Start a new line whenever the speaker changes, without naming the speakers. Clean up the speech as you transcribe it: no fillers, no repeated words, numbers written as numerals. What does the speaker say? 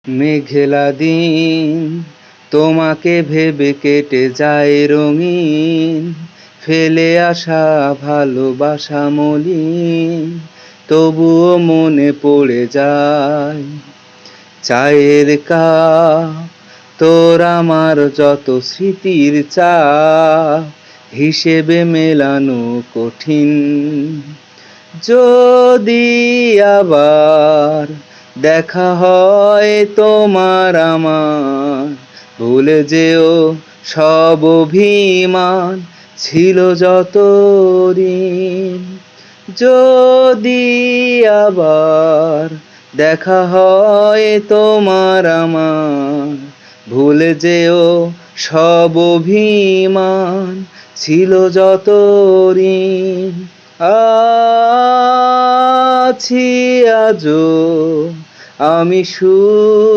মেঘলা দিন তোমাকে ভেবে কেটে যায় রঙিন, ফেলে আসা ভালোবাসা মলিন, তবুও মনে পড়ে যায় চায়ের কাপ। তোর আমার যত স্মৃতির চাপ হিসেবে মেলানো কঠিন। যদি আবার দেখা হয় তোমার আমার, ভুলে যেও সব অভিমান ছিল যত দিন। যদি আবার দেখা হয় তোমার আমার, ভুলে যেও সব অভিমান ছিল যত ঋণ। আছি আজো আমি